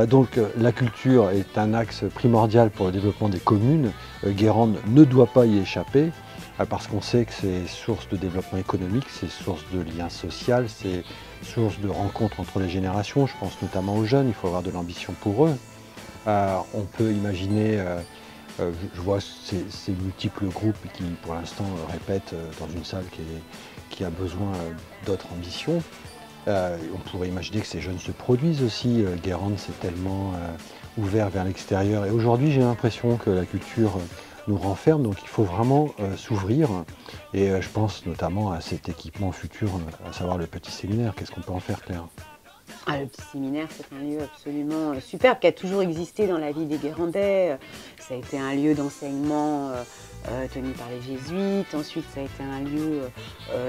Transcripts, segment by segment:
Donc la culture est un axe primordial pour le développement des communes. Guérande ne doit pas y échapper parce qu'on sait que c'est source de développement économique, c'est source de lien social, c'est source de rencontres entre les générations. Je pense notamment aux jeunes, il faut avoir de l'ambition pour eux. On peut imaginer, je vois ces multiples groupes qui pour l'instant répètent dans une salle qui a besoin d'autres ambitions. On pourrait imaginer que ces jeunes se produisent aussi. Guérande, c'est tellement ouvert vers l'extérieur. Et aujourd'hui, j'ai l'impression que la culture nous renferme, donc il faut vraiment s'ouvrir. Et je pense notamment à cet équipement futur, à savoir le petit séminaire. Qu'est-ce qu'on peut en faire, Claire ? Le petit séminaire, c'est un lieu absolument superbe qui a toujours existé dans la vie des Guérandais. Ça a été un lieu d'enseignement tenu par les jésuites. Ensuite, ça a été un lieu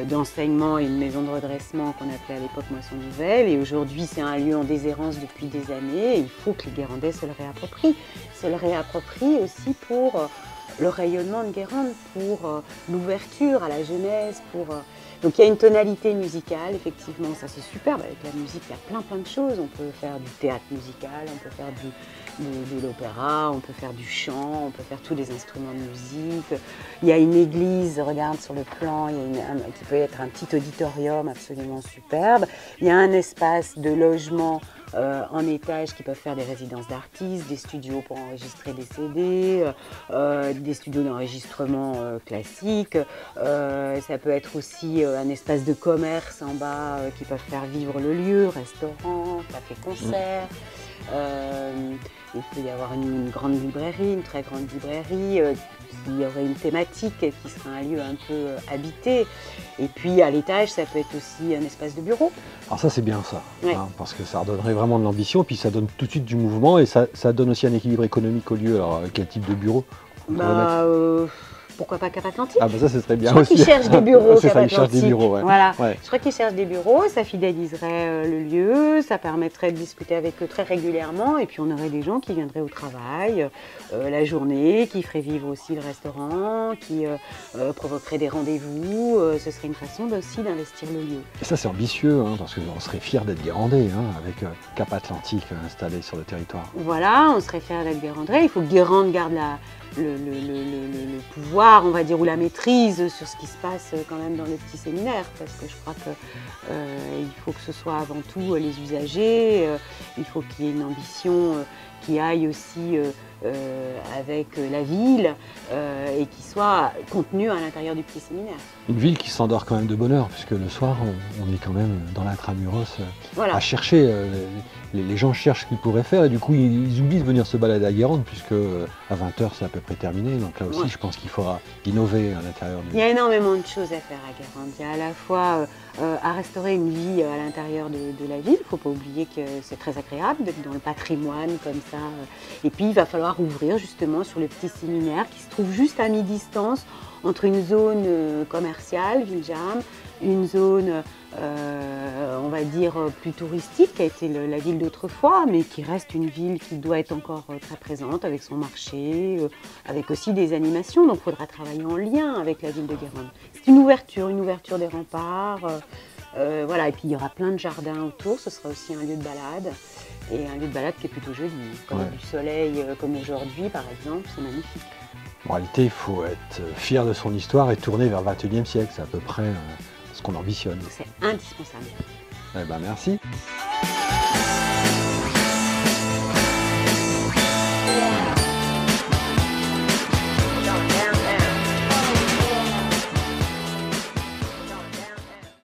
d'enseignement et une maison de redressement qu'on appelait à l'époque Moisson Nouvelle. Et aujourd'hui, c'est un lieu en déshérence depuis des années. Et il faut que les Guérandais se le réapproprient. Se le réapproprient aussi pour le rayonnement de Guérande, pour l'ouverture à la jeunesse, Donc il y a une tonalité musicale, effectivement, ça c'est superbe. Avec la musique, il y a plein de choses. On peut faire du théâtre musical, on peut faire de l'opéra, on peut faire du chant, on peut faire tous les instruments de musique. Il y a une église, regarde sur le plan, qui peut être un petit auditorium absolument superbe. Il y a un espace de logement en étage qui peuvent faire des résidences d'artistes, des studios pour enregistrer des CD, des studios d'enregistrement classiques. Ça peut être aussi un espace de commerce en bas qui peuvent faire vivre le lieu, restaurant, café-concert. Il peut y avoir une grande librairie, une très grande librairie. Il y aurait une thématique qui serait un lieu un peu habité. Et puis à l'étage, ça peut être aussi un espace de bureau. Alors ça c'est bien ça, ouais. Parce que ça redonnerait vraiment de l'ambition, puis ça donne tout de suite du mouvement et ça donne aussi un équilibre économique au lieu. Alors quel type de bureau pourquoi pas Cap Atlantique? Ah bah ça, ce serait bien aussi. Je crois qu'ils cherchent des bureaux, Cap Atlantique. Ils cherchent des bureaux, ouais. Voilà. Ouais. Je crois qu'ils cherchent des bureaux, ça fidéliserait le lieu, ça permettrait de discuter avec eux très régulièrement, et puis on aurait des gens qui viendraient au travail la journée, qui feraient vivre aussi le restaurant, qui provoqueraient des rendez-vous. Ce serait une façon aussi d'investir le lieu. Et ça c'est ambitieux, parce qu'on serait fiers d'être Guérandais, avec Cap Atlantique installé sur le territoire. Voilà, on serait fiers d'être Guérandais. Il faut que Guérande garde le pouvoir, on va dire, ou la maîtrise sur ce qui se passe quand même dans le petit séminaire, parce que je crois qu'il faut que ce soit avant tout les usagers, il faut qu'il y ait une ambition qui aille aussi avec la ville et qui soit contenue à l'intérieur du petit séminaire. Une ville qui s'endort quand même de bonne heure, puisque le soir, on est quand même dans l'intramuros voilà. à chercher. Les gens cherchent ce qu'ils pourraient faire et du coup, ils oublient de venir se balader à Guérande, puisque à 20h, c'est à peu près terminé. Donc là aussi, je pense qu'il faudra innover à l'intérieur du... Il y a énormément de choses à faire à Guérande. Il y a à la fois à restaurer une vie à l'intérieur de la ville. Il ne faut pas oublier que c'est très agréable d'être dans le patrimoine comme ça. Et puis, il va falloir ouvrir justement sur le petit séminaire qui se trouve juste à mi-distance entre une zone commerciale, Viljam, une zone, on va dire, plus touristique, qui a été la ville d'autrefois, mais qui reste une ville qui doit être encore très présente avec son marché, avec aussi des animations. Donc il faudra travailler en lien avec la ville de Guérande. C'est une ouverture des remparts. Voilà. Et puis il y aura plein de jardins autour, ce sera aussi un lieu de balade. Et un lieu de balade qui est plutôt joli, comme du soleil, comme aujourd'hui par exemple, c'est magnifique. En réalité, il faut être fier de son histoire et tourner vers le XXIe siècle, c'est à peu près ce qu'on ambitionne. C'est indispensable. Eh ben, merci.